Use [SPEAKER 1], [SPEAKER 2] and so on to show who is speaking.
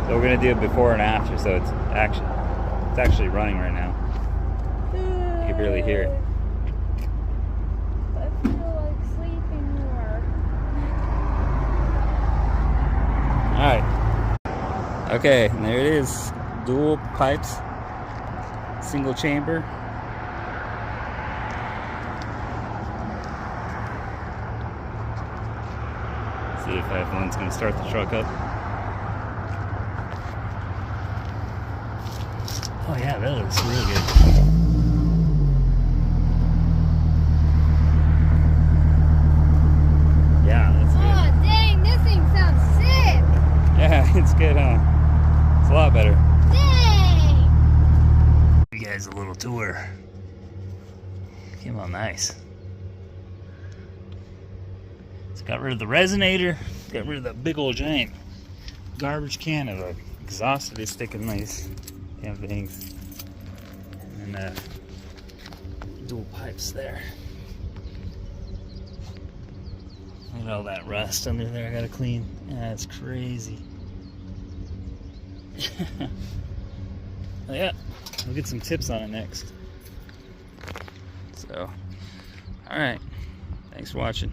[SPEAKER 1] So we're gonna do it before and after, so it's actually running right now. You can barely hear it.
[SPEAKER 2] I feel like sleeping more.
[SPEAKER 1] Alright. Okay, and there it is. Dual pipes. Single chamber. See if everyone's gonna start the truck up. Oh yeah, that looks really good. Yeah, that's good.
[SPEAKER 2] Oh dang, this thing sounds sick!
[SPEAKER 1] Yeah, it's good, huh? It's a lot better.
[SPEAKER 2] Dang!
[SPEAKER 1] You guys a little tour. Came out nice. It's got rid of the resonator, got rid of that big old giant garbage can of a exhaust they stick in these damn things. And then dual pipes there. Look at all that rust under there I gotta clean. Yeah, it's crazy. Well, yeah, we'll get some tips on it next. So, alright. Thanks for watching.